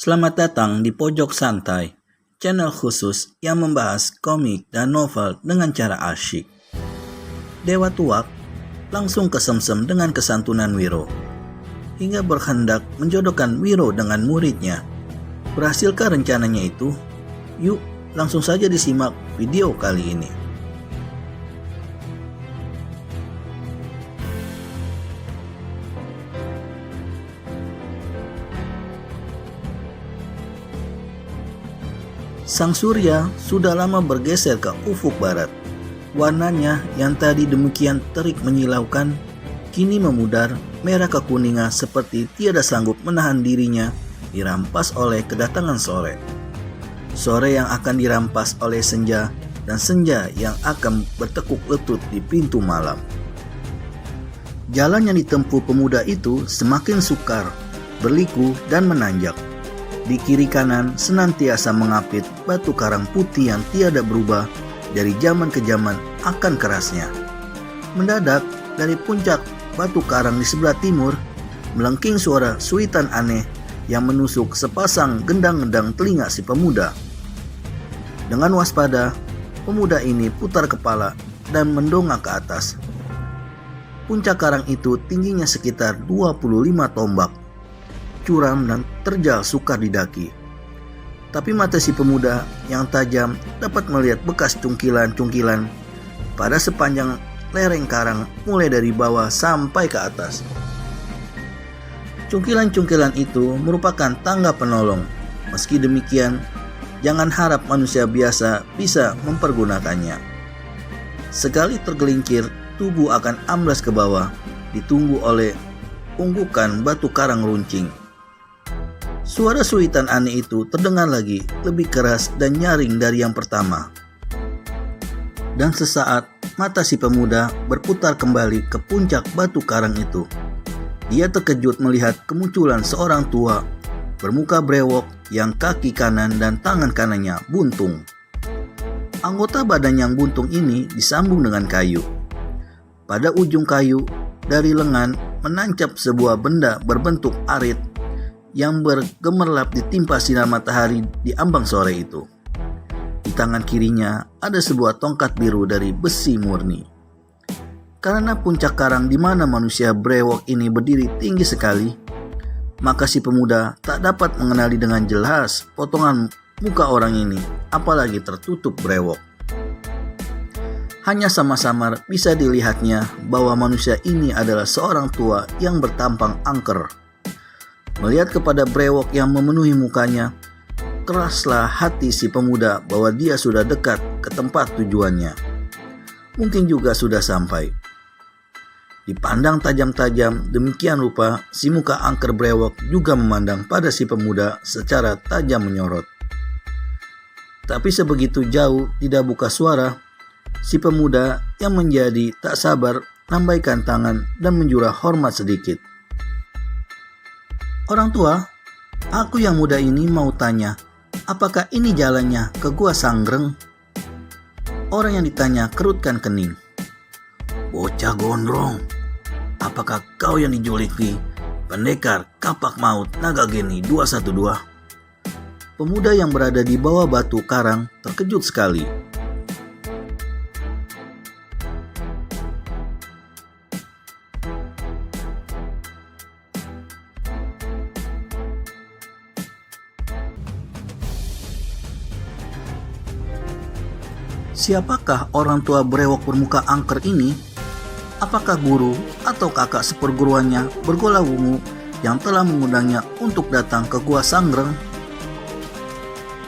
Selamat datang di Pojok Santai, channel khusus yang membahas komik dan novel dengan cara asyik. Dewa Tuak langsung kesemsem dengan kesantunan Wiro, hingga berhendak menjodohkan Wiro dengan muridnya. Berhasilkah rencananya itu? Yuk, langsung saja disimak video kali ini. Sang surya sudah lama bergeser ke ufuk barat. Warnanya yang tadi demikian terik menyilaukan, kini memudar merah kekuningan seperti tiada sanggup menahan dirinya dirampas oleh kedatangan sore. Sore yang akan dirampas oleh senja, dan senja yang akan bertekuk lutut di pintu malam. Jalan yang ditempuh pemuda itu semakin sukar, berliku dan menanjak. Di kiri kanan senantiasa mengapit batu karang putih yang tiada berubah dari zaman ke zaman akan kerasnya. Mendadak dari puncak batu karang di sebelah timur melengking suara suitan aneh yang menusuk sepasang gendang-gendang telinga si pemuda. Dengan waspada, pemuda ini putar kepala dan mendongak ke atas. Puncak karang itu tingginya sekitar 25 tombak. Curam dan terjal sukar didaki. Tapi mata si pemuda yang tajam dapat melihat bekas cungkilan-cungkilan pada sepanjang lereng karang mulai dari bawah sampai ke atas. Cungkilan-cungkilan itu merupakan tangga penolong. Meski demikian, jangan harap manusia biasa bisa mempergunakannya. Sekali tergelincir, tubuh akan amblas ke bawah, ditunggu oleh unggukan batu karang runcing. Suara suitan aneh itu terdengar lagi, lebih keras dan nyaring dari yang pertama. Dan sesaat mata si pemuda berputar kembali ke puncak batu karang itu. Dia terkejut melihat kemunculan seorang tua bermuka brewok yang kaki kanan dan tangan kanannya buntung. Anggota badan yang buntung ini disambung dengan kayu. Pada ujung kayu dari lengan menancap sebuah benda berbentuk arit yang bergemerlap ditimpa sinar matahari di ambang sore itu. Di tangan kirinya ada sebuah tongkat biru dari besi murni. Karena puncak karang di mana manusia brewok ini berdiri tinggi sekali, maka si pemuda tak dapat mengenali dengan jelas potongan muka orang ini, apalagi tertutup brewok. Hanya samar-samar bisa dilihatnya bahwa manusia ini adalah seorang tua yang bertampang angker. Melihat kepada brewok yang memenuhi mukanya, keraslah hati si pemuda bahwa dia sudah dekat ke tempat tujuannya. Mungkin juga sudah sampai. Dipandang tajam-tajam, demikian rupa si muka angker brewok juga memandang pada si pemuda secara tajam menyorot. Tapi sebegitu jauh tidak buka suara, si pemuda yang menjadi tak sabar lambaikan tangan dan menjura hormat sedikit. Orang tua, aku yang muda ini mau tanya, apakah ini jalannya ke Gua Sanggreng? Orang yang ditanya kerutkan kening. Bocah gondrong, apakah kau yang dijuliki pendekar kapak maut Nagageni 212? Pemuda yang berada di bawah batu karang terkejut sekali. Siapakah orang tua brewok bermuka angker ini? Apakah guru atau kakak seperguruannya bergola wungu yang telah mengundangnya untuk datang ke Gua Sanggreng?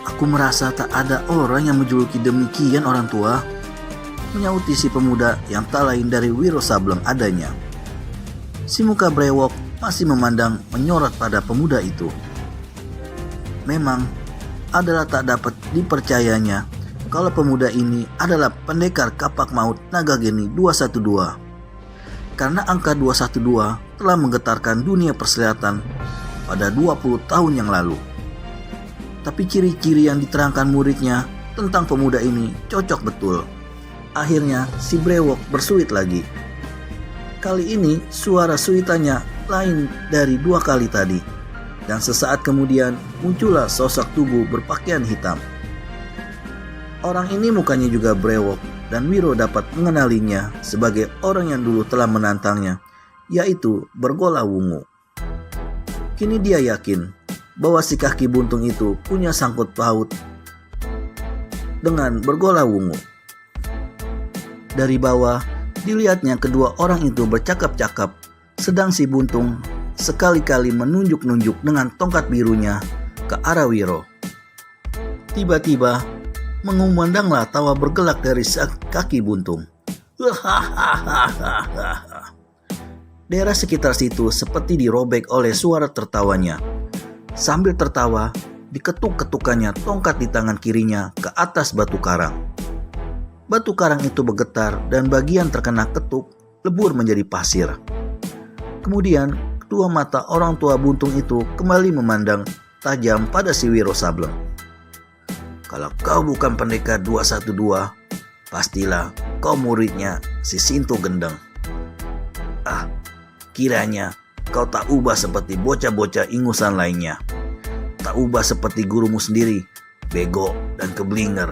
Aku merasa tak ada orang yang menjuluki demikian orang tua, menyauti si pemuda yang tak lain dari Wiro Sableng adanya. Si muka brewok masih memandang menyorot pada pemuda itu. Memang adalah tak dapat dipercayanya kalau pemuda ini adalah pendekar kapak maut Nagageni 212. Karena angka 212 telah menggetarkan dunia persilatan pada 20 tahun yang lalu. Tapi ciri-ciri yang diterangkan muridnya tentang pemuda ini cocok betul. Akhirnya si brewok bersuit lagi. Kali ini suara suitannya lain dari 2 kali tadi. dan sesaat kemudian muncullah sosok tubuh berpakaian hitam. Orang ini mukanya juga brewok dan Wiro dapat mengenalinya sebagai orang yang dulu telah menantangnya, yaitu Bergola Wungu. Kini dia yakin bahwa si kaki buntung itu punya sangkut paut dengan Bergola Wungu. Dari bawah, dilihatnya kedua orang itu bercakap-cakap, sedang si buntung sekali-kali menunjuk-nunjuk dengan tongkat birunya ke arah Wiro. Tiba-tiba, mengumandanglah tawa bergelak dari kaki buntung. Daerah sekitar situ seperti dirobek oleh suara tertawanya. Sambil tertawa, diketuk-ketukannya tongkat di tangan kirinya ke atas batu karang. Batu karang itu bergetar dan bagian terkena ketuk lebur menjadi pasir. Kemudian, kedua mata orang tua buntung itu kembali memandang tajam pada si Wiro Sableng. Kalau kau bukan pendekar 212, pastilah kau muridnya si Sinto Gendeng. Kiranya kau tak ubah seperti bocah-bocah ingusan lainnya. Tak ubah seperti gurumu sendiri, bego dan keblinger.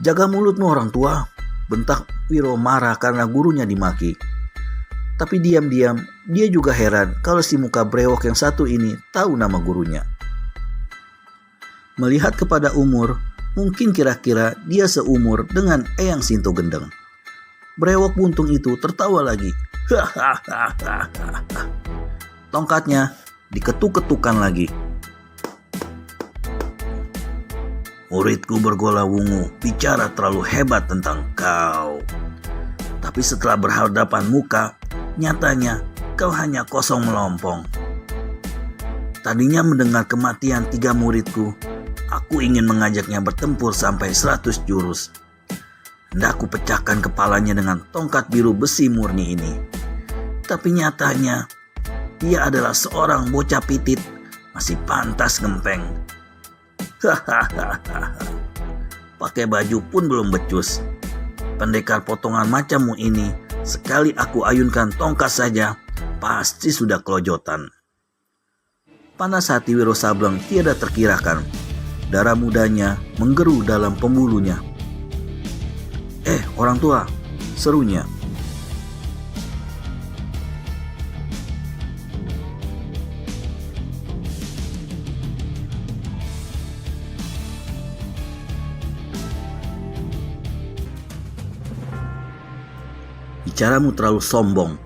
Jaga mulutmu orang tua, bentak Wiro marah karena gurunya dimaki. Tapi diam-diam dia juga heran kalau si muka brewok yang satu ini tahu nama gurunya. Melihat kepada umur, mungkin kira-kira dia seumur dengan Eyang Sinto Gendeng. Brewok buntung itu tertawa lagi. Tongkatnya diketuk-ketukan lagi. Muridku Bergola Wungu bicara terlalu hebat tentang kau. Tapi setelah berhadapan muka, nyatanya kau hanya kosong melompong. Tadinya mendengar kematian 3 muridku, aku ingin mengajaknya bertempur sampai 100 jurus. Hendak ku pecahkan kepalanya dengan tongkat biru besi murni ini. Tapi nyatanya, dia adalah seorang bocah pitit, masih pantas ngempeng. Pakai baju pun belum becus. Pendekar potongan macammu ini, sekali aku ayunkan tongkat saja, pasti sudah kelojotan. Panas hati Wiro Sableng tiada terkirakan. Darah mudanya menggeru dalam pembulunya. Orang tua, serunya. Bicaramu terlalu sombong.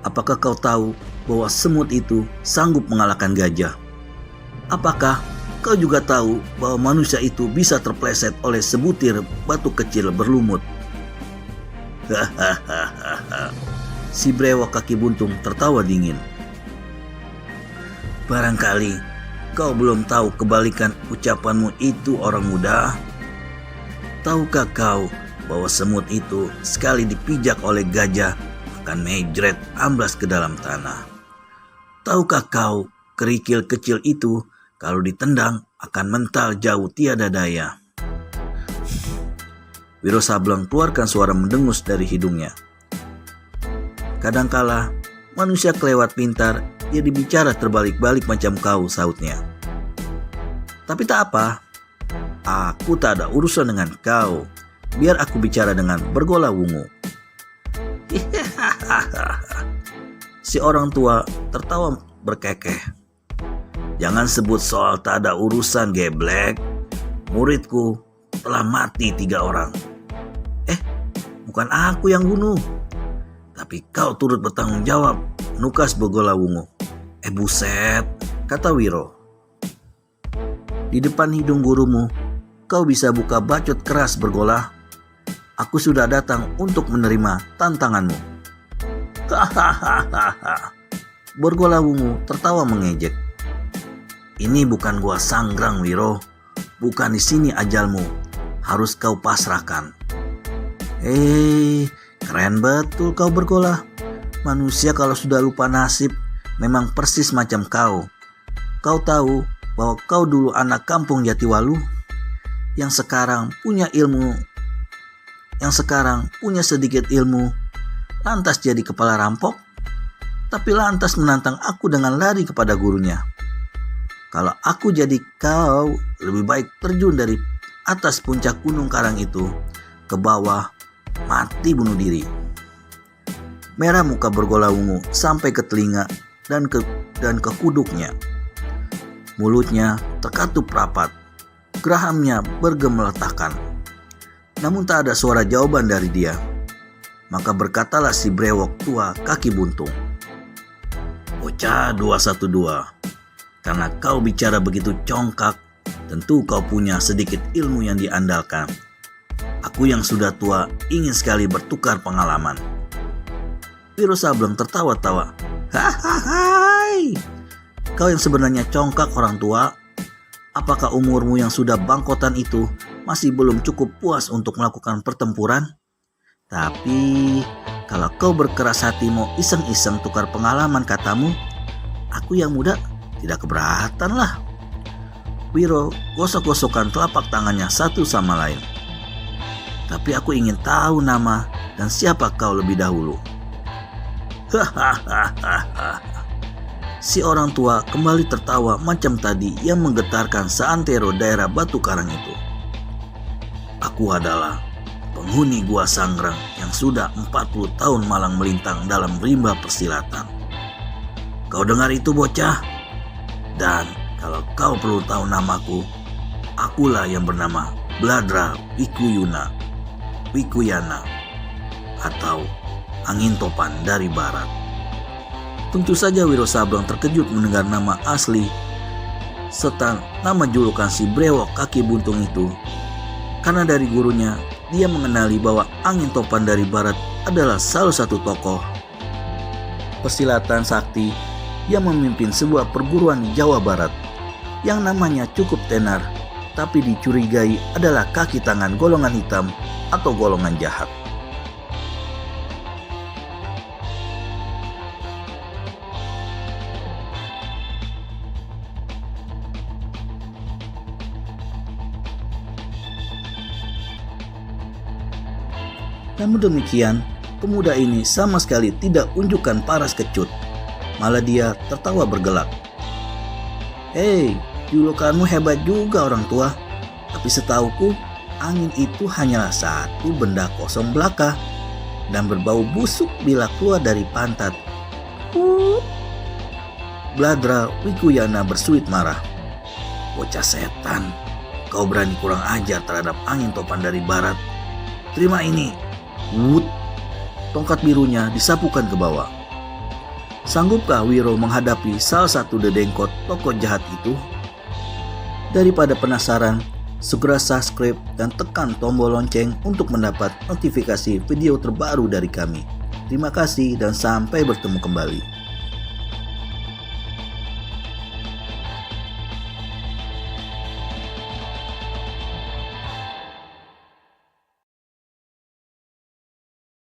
Apakah kau tahu bahwa semut itu sanggup mengalahkan gajah? Apakah kau juga tahu bahwa manusia itu bisa terpleset oleh sebutir batu kecil berlumut? Si brewok kaki buntung tertawa dingin. Barangkali kau belum tahu kebalikan ucapanmu itu, orang muda. Tahukah kau bahwa semut itu sekali dipijak oleh gajah akan mejret amblas ke dalam tanah? Tahukah kau kerikil kecil itu kalau ditendang akan mental jauh tiada daya? Wiro Sableng keluarkan suara mendengus dari hidungnya. Kadangkala manusia kelewat pintar, dia dibicara terbalik-balik macam kau, sautnya. Tapi tak apa, aku tak ada urusan dengan kau. Biar aku bicara dengan Bergola Wungu. Si orang tua tertawa berkekeh. Jangan sebut soal tak ada urusan, geblek. Muridku telah mati 3 orang. Bukan aku yang bunuh. Tapi kau turut bertanggung jawab, nukas Bergola Wungu. Buset, kata Wiro. Di depan hidung gurumu, kau bisa buka bacot keras, Bergola. Aku sudah datang untuk menerima tantanganmu. Bergola Wungu tertawa mengejek. Ini bukan gua Sanggrang, Wiro. Bukan di sini ajalmu. Harus kau pasrahkan. Keren betul kau, Bergola. Manusia kalau sudah lupa nasib memang persis macam kau. Kau tahu bahwa kau dulu anak kampung Jatiwalu yang sekarang punya sedikit ilmu, lantas jadi kepala rampok. tapi lantas menantang aku dengan lari kepada gurunya. Kalau aku jadi kau, lebih baik terjun dari atas puncak gunung karang itu ke bawah, mati bunuh diri. Merah muka bergola ungu sampai ke telinga dan ke kuduknya. Mulutnya terkatup rapat, gerahamnya bergemelotakan. Namun tak ada suara jawaban dari dia. Maka berkatalah si brewok tua kaki buntung, "Bocah 212, karena kau bicara begitu congkak, tentu kau punya sedikit ilmu yang diandalkan. Aku yang sudah tua ingin sekali bertukar pengalaman." Wiro Sableng tertawa-tawa. "Hahaha, kau yang sebenarnya congkak orang tua. Apakah umurmu yang sudah bangkotan itu masih belum cukup puas untuk melakukan pertempuran? Tapi kalau kau berkeras hati mau iseng-iseng tukar pengalaman katamu, aku yang muda tidak keberatan lah." Wiro gosok-gosokkan telapak tangannya satu sama lain. "Tapi aku ingin tahu nama dan siapa kau lebih dahulu." Hahaha. Si orang tua kembali tertawa macam tadi yang menggetarkan seantero daerah Batu Karang itu. "Aku adalah penghuni Gua Sangrang yang sudah 40 tahun malang melintang dalam rimba persilatan. Kau dengar itu bocah? Dan kalau kau perlu tahu namaku, akulah yang bernama Bladra Wikuyana atau Angin Topan dari Barat." Tentu saja Wiro Sableng terkejut mendengar nama asli serta nama julukan si brewok kaki buntung itu. Karena dari gurunya, dia mengenali bahwa Angin Topan dari Barat adalah salah satu tokoh persilatan sakti yang memimpin sebuah perguruan di Jawa Barat yang namanya cukup tenar, tapi dicurigai adalah kaki tangan golongan hitam atau golongan jahat. Namun demikian, pemuda ini sama sekali tidak unjukkan paras kecut. Malah dia tertawa bergelak. "Hei, julukanmu hebat juga orang tua. Tapi setauku, angin itu hanyalah satu benda kosong belaka dan berbau busuk bila keluar dari pantat." Bladra Wikuyana bersuit marah. "Bocah setan, kau berani kurang ajar terhadap Angin Topan dari Barat. Terima ini." Tongkat birunya disapukan ke bawah. Sanggupkah Wiro menghadapi salah satu dedengkot tokoh jahat itu? Daripada penasaran, segera subscribe dan tekan tombol lonceng untuk mendapat notifikasi video terbaru dari kami. Terima kasih dan sampai bertemu kembali.